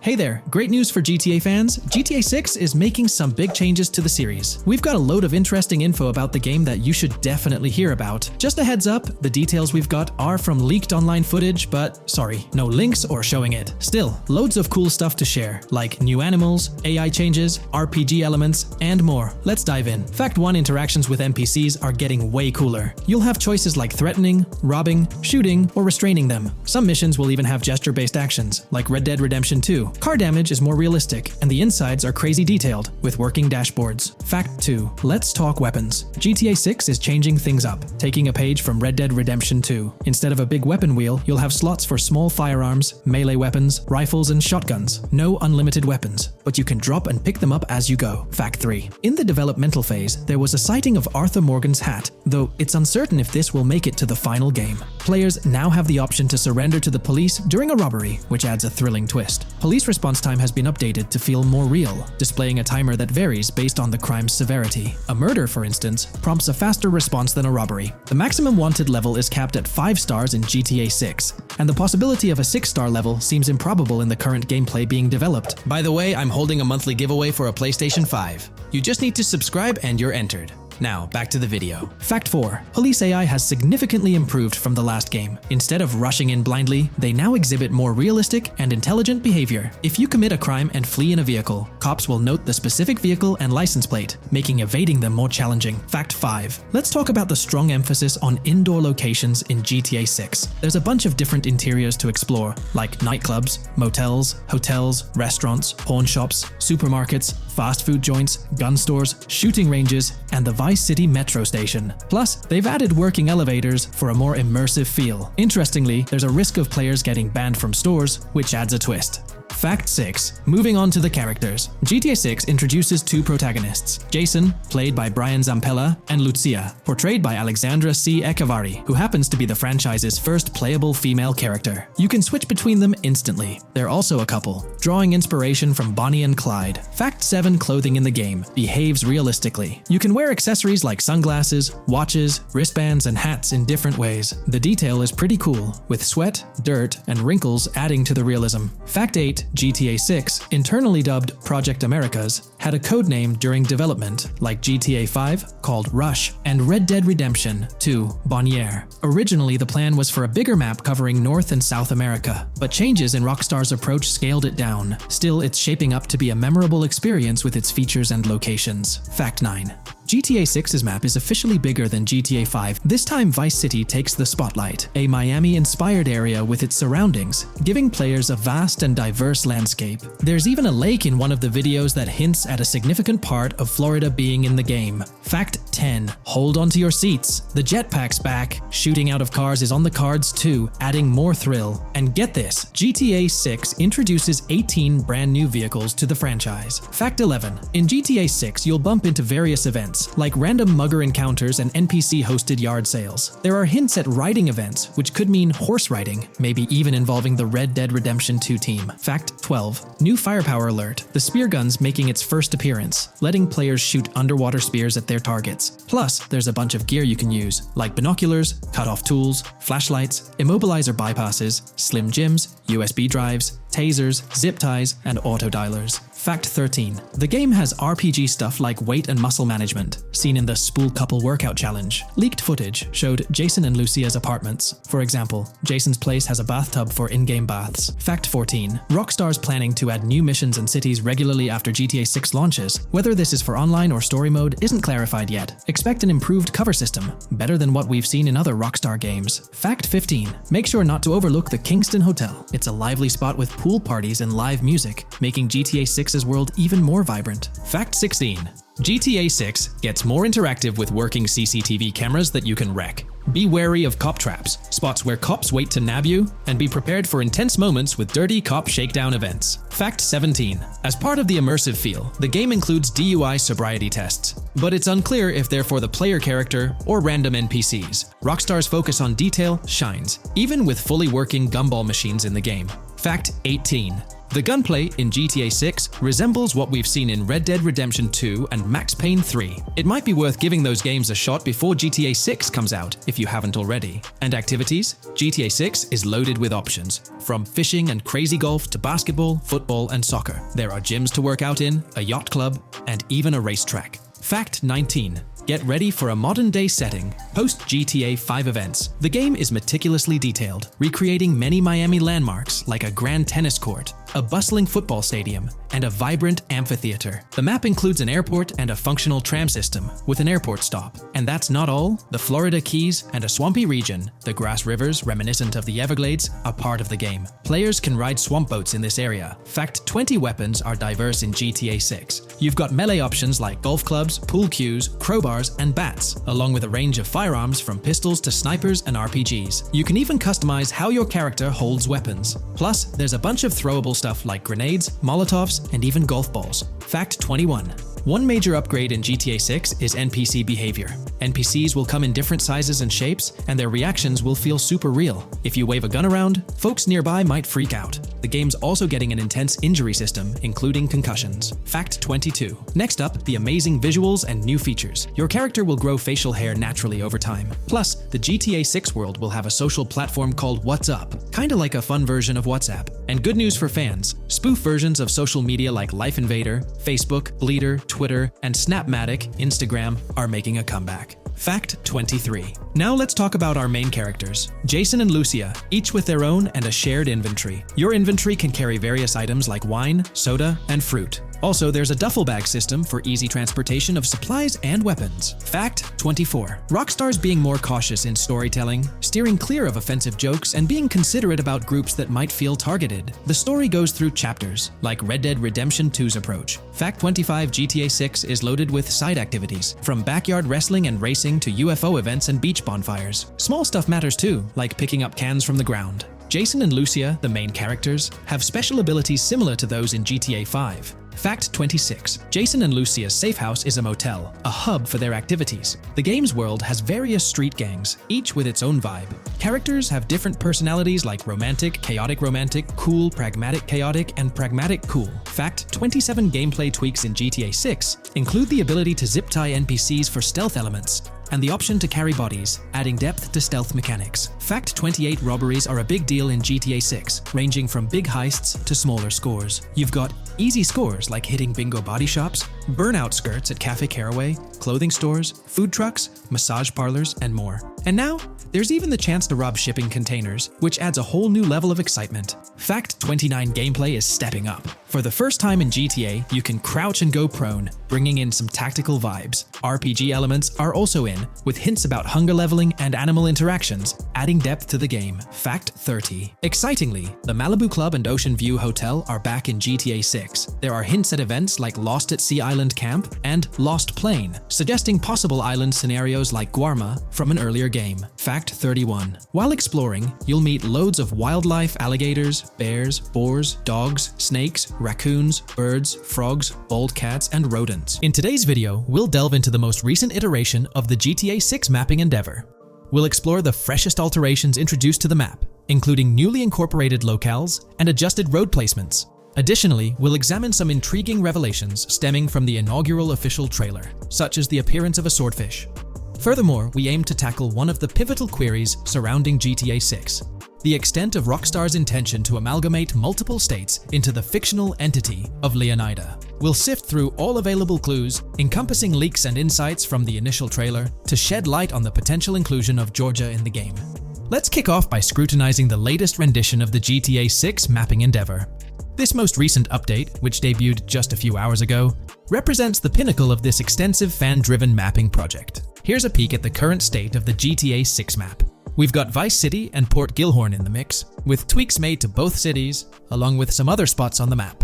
Hey there, great news for GTA fans. GTA 6 is making some big changes to the series. We've got a load of interesting info about the game that you should definitely hear about. Just a heads up, the details we've got are from leaked online footage, but sorry, no links or showing it. Still, loads of cool stuff to share, like new animals, AI changes, RPG elements, and more. Let's dive in. Fact 1: interactions with NPCs are getting way cooler. You'll have choices like threatening, robbing, shooting, or restraining them. Some missions will even have gesture-based actions, like Red Dead Redemption 2. Car damage is more realistic, and the insides are crazy detailed, with working dashboards. Fact 2: let's talk weapons. GTA 6 is changing things up, taking a page from Red Dead Redemption 2. Instead of a big weapon wheel, you'll have slots for small firearms, melee weapons, rifles, and shotguns. No unlimited weapons, but you can drop and pick them up as you go. Fact 3: in the developmental phase, there was a sighting of Arthur Morgan's hat, though it's uncertain if this will make it to the final game. Players now have the option to surrender to the police during a robbery, which adds a thrilling twist. Police response time has been updated to feel more real, displaying a timer that varies based on the crime's severity. A murder, for instance, prompts a faster response than a robbery. The maximum wanted level is capped at 5 stars in GTA 6, and the possibility of a 6-star level seems improbable in the current gameplay being developed. By the way, I'm holding a monthly giveaway for a PlayStation 5. You just need to subscribe and you're entered. Now, back to the video. Fact 4: police AI has significantly improved from the last game. Instead of rushing in blindly, they now exhibit more realistic and intelligent behavior. If you commit a crime and flee in a vehicle, cops will note the specific vehicle and license plate, making evading them more challenging. Fact 5: let's talk about the strong emphasis on indoor locations in GTA 6. There's a bunch of different interiors to explore, like nightclubs, motels, hotels, restaurants, pawn shops, supermarkets, fast food joints, gun stores, shooting ranges, and the Vice City metro station. Plus, they've added working elevators for a more immersive feel. Interestingly, there's a risk of players getting banned from stores, which adds a twist. Fact 6: moving on to the characters. GTA 6 introduces 2 protagonists, Jason, played by Brian Zampella, and Lucia, portrayed by Alexandra C. Echevarri, who happens to be the franchise's first playable female character. You can switch between them instantly. They're also a couple, drawing inspiration from Bonnie and Clyde. Fact 7: clothing in the game behaves realistically. You can wear accessories like sunglasses, watches, wristbands, and hats in different ways. The detail is pretty cool, with sweat, dirt, and wrinkles adding to the realism. Fact 8: GTA 6, internally dubbed Project Americas, had a codename during development, like GTA 5, called Rush, and Red Dead Redemption 2, Bonniere. Originally, the plan was for a bigger map covering North and South America, but changes in Rockstar's approach scaled it down. Still, it's shaping up to be a memorable experience with its features and locations. Fact 9: GTA 6's map is officially bigger than GTA 5. This time, Vice City takes the spotlight, a Miami-inspired area with its surroundings, giving players a vast and diverse landscape. There's even a lake in one of the videos that hints at a significant part of Florida being in the game. Fact 10: hold on to your seats. The jetpack's back. Shooting out of cars is on the cards too, adding more thrill. And get this, GTA 6 introduces 18 brand new vehicles to the franchise. Fact 11: in GTA 6, you'll bump into various events, like random mugger encounters and NPC-hosted yard sales. There are hints at riding events, which could mean horse riding, maybe even involving the Red Dead Redemption 2 team. Fact 12: new firepower alert. The spear gun's making its first appearance, letting players shoot underwater spears at their targets. Plus, there's a bunch of gear you can use, like binoculars, cut-off tools, flashlights, immobilizer bypasses, slim jims, USB drives, tasers, zip ties, and auto dialers. Fact 13: the game has RPG stuff like weight and muscle management, seen in the Spool Couple Workout Challenge. Leaked footage showed Jason and Lucia's apartments. For example, Jason's place has a bathtub for in-game baths. Fact 14: Rockstar's planning to add new missions and cities regularly after GTA 6 launches. Whether this is for online or story mode isn't clarified yet. Expect an improved cover system, better than what we've seen in other Rockstar games. Fact 15: make sure not to overlook the Kingston Hotel. It's a lively spot with pool parties and live music, making GTA 6's world even more vibrant. Fact 16: GTA 6 gets more interactive with working CCTV cameras that you can wreck. Be wary of cop traps, spots where cops wait to nab you, and be prepared for intense moments with dirty cop shakedown events. Fact 17: as part of the immersive feel, the game includes DUI sobriety tests, but it's unclear if they're for the player character or random NPCs. Rockstar's focus on detail shines, even with fully working gumball machines in the game. Fact 18: The gunplay in GTA 6 resembles what we've seen in Red Dead Redemption 2 and Max Payne 3. It might be worth giving those games a shot before GTA 6 comes out, if you haven't already. And activities? GTA 6 is loaded with options, from fishing and crazy golf to basketball, football, and soccer. There are gyms to work out in, a yacht club, and even a racetrack. Fact 19. Get ready for a modern-day setting, post-GTA 5 events. The game is meticulously detailed, recreating many Miami landmarks like a grand tennis court, a bustling football stadium, and a vibrant amphitheater. The map includes an airport and a functional tram system with an airport stop. And that's not all. The Florida Keys and a swampy region, the grass rivers reminiscent of the Everglades, are part of the game. Players can ride swamp boats in this area. Fact 20 weapons are diverse in GTA 6. You've got melee options like golf clubs, pool cues, crowbars, and bats, along with a range of firearms from pistols to snipers and RPGs. You can even customize how your character holds weapons. Plus, there's a bunch of throwable stuff like grenades, Molotovs, and even golf balls. Fact 21. One major upgrade in GTA 6 is NPC behavior. NPCs will come in different sizes and shapes, and their reactions will feel super real. If you wave a gun around, folks nearby might freak out. The game's also getting an intense injury system, including concussions. Fact 22. Next up, the amazing visuals and new features. Your character will grow facial hair naturally over time. Plus, the GTA 6 world will have a social platform called What's Up, kinda like a fun version of WhatsApp. And good news for fans, spoof versions of social media like Life Invader, Facebook, Bleeder, Twitter, and Snapmatic, Instagram, are making a comeback. Fact 23. Now let's talk about our main characters, Jason and Lucia, each with their own and a shared inventory. Your inventory can carry various items like wine, soda, and fruit. Also, there's a duffel bag system for easy transportation of supplies and weapons. Fact 24. Rockstar's being more cautious in storytelling, steering clear of offensive jokes, and being considerate about groups that might feel targeted. The story goes through chapters, like Red Dead Redemption 2's approach. Fact 25. GTA 6 is loaded with side activities, from backyard wrestling and racing to UFO events and beach bonfires. Small stuff matters too, like picking up cans from the ground. Jason and Lucia, the main characters, have special abilities similar to those in GTA 5. Fact 26. Jason and Lucia's safe house is a motel, a hub for their activities. The game's world has various street gangs, each with its own vibe. Characters have different personalities like romantic, cool, pragmatic, chaotic, and pragmatic cool. Fact 27. Gameplay tweaks in GTA 6 include the ability to zip tie NPCs for stealth elements, and the option to carry bodies, adding depth to stealth mechanics. Fact 28. Robberies are a big deal in GTA 6, ranging from big heists to smaller scores. You've got easy scores like hitting bingo body shops, burnout skirts at Cafe Caraway, clothing stores, food trucks, massage parlors, and more. And now, there's even the chance to rob shipping containers, which adds a whole new level of excitement. Fact 29. Gameplay is stepping up. For the first time in GTA, you can crouch and go prone, bringing in some tactical vibes. RPG elements are also in, with hints about hunger leveling and animal interactions, adding depth to the game. Fact 30. Excitingly, the Malibu Club and Ocean View Hotel are back in GTA 6. There are hints at events like Lost at Sea Island Camp and Lost Plane, suggesting possible island scenarios like Guarma from an earlier game. Fact 31. While exploring, you'll meet loads of wildlife, alligators, bears, boars, dogs, snakes, raccoons, birds, frogs, bald cats, and rodents. In today's video, we'll delve into the most recent iteration of the GTA 6 mapping endeavor. We'll explore the freshest alterations introduced to the map, including newly incorporated locales and adjusted road placements. Additionally, we'll examine some intriguing revelations stemming from the inaugural official trailer, such as the appearance of a swordfish. Furthermore, we aim to tackle one of the pivotal queries surrounding GTA 6, the extent of Rockstar's intention to amalgamate multiple states into the fictional entity of Leonida. We'll sift through all available clues, encompassing leaks and insights from the initial trailer, to shed light on the potential inclusion of Georgia in the game. Let's kick off by scrutinizing the latest rendition of the GTA 6 mapping endeavor. This most recent update, which debuted just a few hours ago, represents the pinnacle of this extensive fan-driven mapping project. Here's a peek at the current state of the GTA 6 map. We've got Vice City and Port Gilhorn in the mix, with tweaks made to both cities, along with some other spots on the map.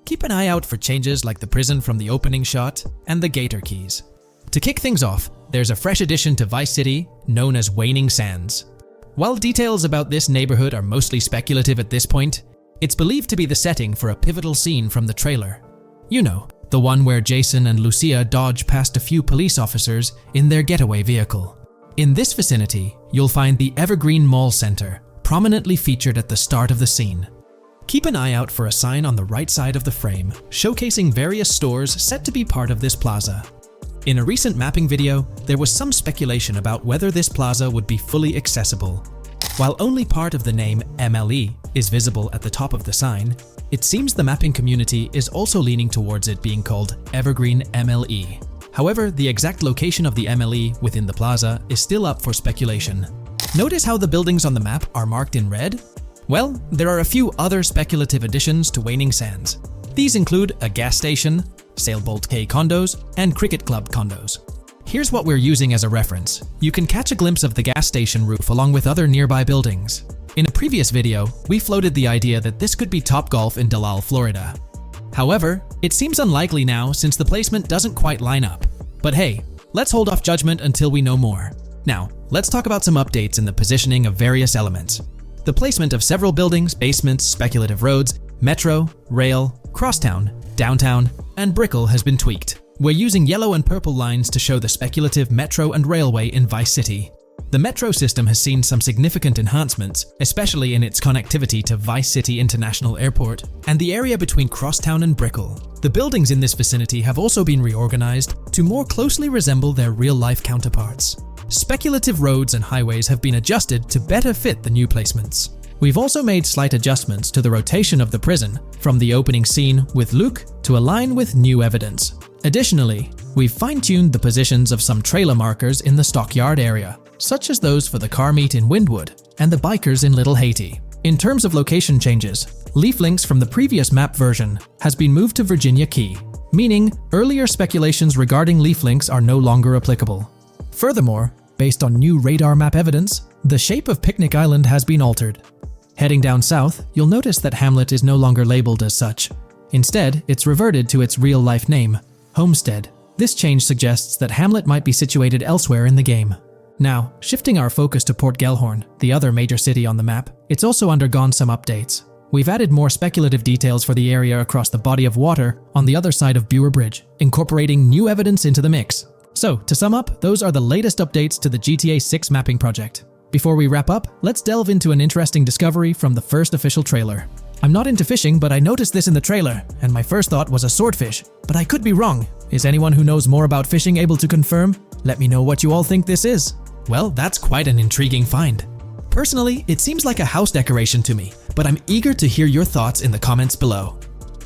Keep an eye out for changes like the prison from the opening shot and the Gator Keys. To kick things off, there's a fresh addition to Vice City known as Waning Sands. While details about this neighborhood are mostly speculative at this point, it's believed to be the setting for a pivotal scene from the trailer. You know, the one where Jason and Lucia dodge past a few police officers in their getaway vehicle. In this vicinity, you'll find the Evergreen Mall Center, prominently featured at the start of the scene. Keep an eye out for a sign on the right side of the frame, showcasing various stores set to be part of this plaza. In a recent mapping video, there was some speculation about whether this plaza would be fully accessible. While only part of the name MLE is visible at the top of the sign, it seems the mapping community is also leaning towards it being called Evergreen MLE. However, the exact location of the MLE within the plaza is still up for speculation. Notice how the buildings on the map are marked in red? Well, there are a few other speculative additions to Waning Sands. These include a gas station, Sailbolt K condos, and Cricket Club condos. Here's what we're using as a reference. You can catch a glimpse of the gas station roof along with other nearby buildings. In a previous video, we floated the idea that this could be Topgolf in Dalal, Florida. However, it seems unlikely now since the placement doesn't quite line up. But hey, let's hold off judgment until we know more. Now, let's talk about some updates in the positioning of various elements. The placement of several buildings, basements, speculative roads, metro, rail, crosstown, downtown, and Brickell has been tweaked. We're using yellow and purple lines to show the speculative metro and railway in Vice City. The metro system has seen some significant enhancements, especially in its connectivity to Vice City International Airport and the area between Crosstown and Brickell. The buildings in this vicinity have also been reorganized to more closely resemble their real-life counterparts. Speculative roads and highways have been adjusted to better fit the new placements. We've also made slight adjustments to the rotation of the prison from the opening scene with Luke to align with new evidence. Additionally, we've fine-tuned the positions of some trailer markers in the stockyard area, such as those for the car meet in Windwood and the bikers in Little Haiti. In terms of location changes, leaf links from the previous map version has been moved to Virginia Key, meaning earlier speculations regarding leaf links are no longer applicable. Furthermore, based on new radar map evidence, the shape of Picnic Island has been altered. Heading down south, you'll notice that Hamlet is no longer labeled as such. Instead, it's reverted to its real-life name, Homestead. This change suggests that Hamlet might be situated elsewhere in the game. Now, shifting our focus to Port Gellhorn, the other major city on the map, it's also undergone some updates. We've added more speculative details for the area across the body of water on the other side of Buer Bridge, incorporating new evidence into the mix. So, to sum up, those are the latest updates to the GTA 6 mapping project. Before we wrap up, let's delve into an interesting discovery from the first official trailer. I'm not into fishing, but I noticed this in the trailer, and my first thought was a swordfish, but I could be wrong. Is anyone who knows more about fishing able to confirm? Let me know what you all think this is. Well, that's quite an intriguing find. Personally, it seems like a house decoration to me, but I'm eager to hear your thoughts in the comments below.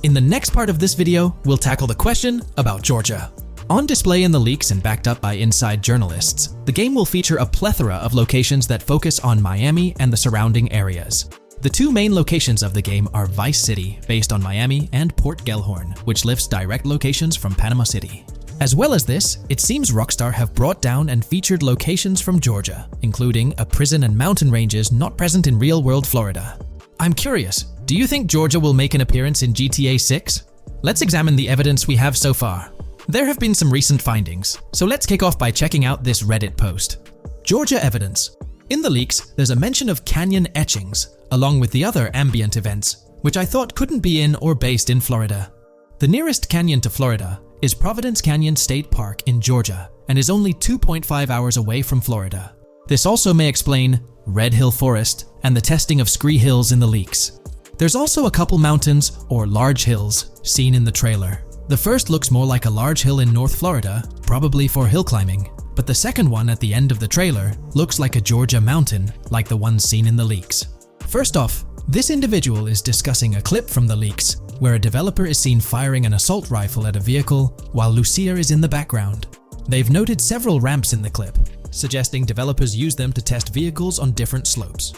In the next part of this video, we'll tackle the question about Georgia. On display in the leaks and backed up by inside journalists, the game will feature a plethora of locations that focus on Miami and the surrounding areas. The two main locations of the game are Vice City, based on Miami, and Port Gellhorn, which lifts direct locations from Panama City. As well as this, it seems Rockstar have brought down and featured locations from Georgia, including a prison and mountain ranges not present in real-world Florida. I'm curious, do you think Georgia will make an appearance in GTA 6? Let's examine the evidence we have so far. There have been some recent findings, so let's kick off by checking out this Reddit post. Georgia evidence. In the leaks, there's a mention of canyon etchings, along with the other ambient events, which I thought couldn't be in or based in Florida. The nearest canyon to Florida is Providence Canyon State Park in Georgia and is only 2.5 hours away from Florida. This also may explain Red Hill Forest and the testing of Scree Hills in the leaks. There's also a couple mountains or large hills seen in the trailer. The first looks more like a large hill in North Florida, probably for hill climbing, but the second one at the end of the trailer looks like a Georgia mountain, like the one seen in the leaks. First off, this individual is discussing a clip from the leaks, where a developer is seen firing an assault rifle at a vehicle while Lucia is in the background. They've noted several ramps in the clip, suggesting developers use them to test vehicles on different slopes.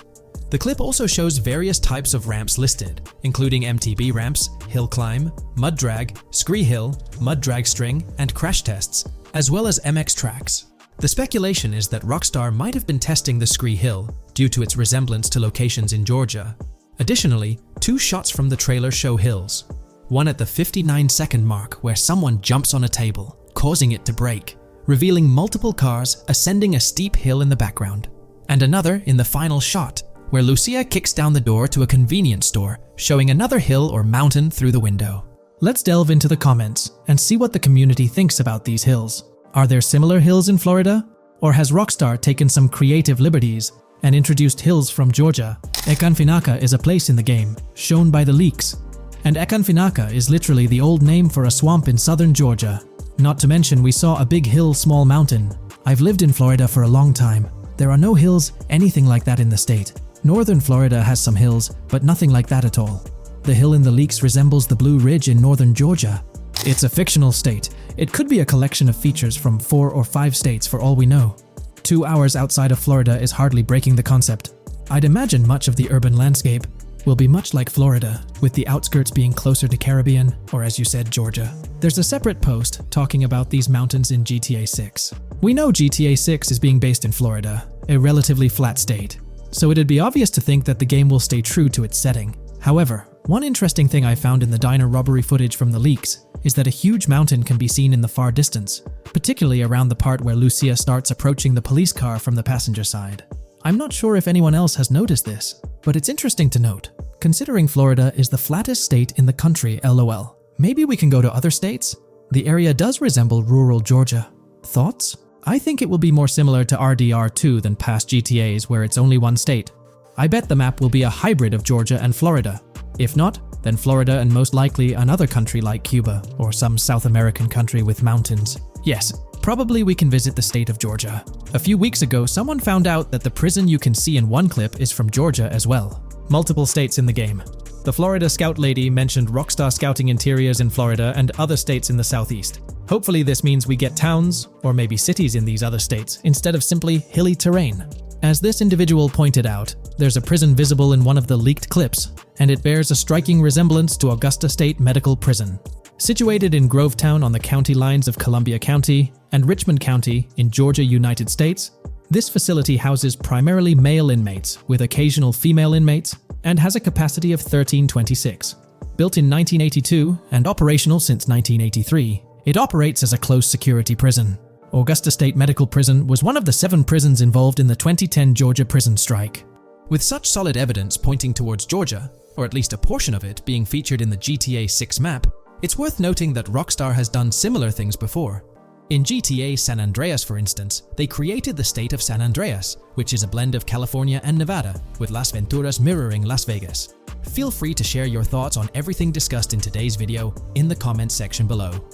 The clip also shows various types of ramps listed, including MTB ramps, hill climb, mud drag, Scree Hill, mud drag string, and crash tests, as well as MX tracks. The speculation is that Rockstar might have been testing the Scree Hill due to its resemblance to locations in Georgia. Additionally, two shots from the trailer show hills. One at the 59-second mark where someone jumps on a table, causing it to break, revealing multiple cars ascending a steep hill in the background. And another in the final shot, where Lucia kicks down the door to a convenience store, showing another hill or mountain through the window. Let's delve into the comments and see what the community thinks about these hills. Are there similar hills in Florida? Or has Rockstar taken some creative liberties and introduced hills from Georgia. Ekanfinaka is a place in the game, shown by the leaks. And Ekanfinaka is literally the old name for a swamp in southern Georgia. Not to mention we saw a big hill, small mountain. I've lived in Florida for a long time. There are no hills, anything like that in the state. Northern Florida has some hills, but nothing like that at all. The hill in the leaks resembles the Blue Ridge in northern Georgia. It's a fictional state. It could be a collection of features from 4 or 5 states for all we know. 2 hours outside of Florida is hardly breaking the concept. I'd imagine much of the urban landscape will be much like Florida, with the outskirts being closer to Caribbean, or as you said, Georgia. There's a separate post talking about these mountains in GTA 6. We know GTA 6 is being based in Florida, a relatively flat state, so it'd be obvious to think that the game will stay true to its setting. However, one interesting thing I found in the diner robbery footage from the leaks is that a huge mountain can be seen in the far distance, particularly around the part where Lucia starts approaching the police car from the passenger side. I'm not sure if anyone else has noticed this, but it's interesting to note, considering Florida is the flattest state in the country, LOL. Maybe we can go to other states? The area does resemble rural Georgia. Thoughts? I think it will be more similar to RDR2 than past GTAs where it's only one state. I bet the map will be a hybrid of Georgia and Florida. If not, then Florida and most likely another country like Cuba or some South American country with mountains. Yes, probably we can visit the state of Georgia. A few weeks ago, someone found out that the prison you can see in one clip is from Georgia as well. Multiple states in the game. The Florida Scout lady mentioned Rockstar Scouting interiors in Florida and other states in the southeast. Hopefully this means we get towns, or maybe cities in these other states, instead of simply hilly terrain. As this individual pointed out, there's a prison visible in one of the leaked clips, and it bears a striking resemblance to Augusta State Medical Prison. Situated in Grovetown on the county lines of Columbia County and Richmond County in Georgia, United States, this facility houses primarily male inmates with occasional female inmates and has a capacity of 1326. Built in 1982 and operational since 1983, it operates as a close security prison. Augusta State Medical Prison was one of the 7 prisons involved in the 2010 Georgia prison strike. With such solid evidence pointing towards Georgia, or at least a portion of it being featured in the GTA 6 map, it's worth noting that Rockstar has done similar things before. In GTA San Andreas, for instance, they created the state of San Andreas, which is a blend of California and Nevada, with Las Venturas mirroring Las Vegas. Feel free to share your thoughts on everything discussed in today's video in the comments section below.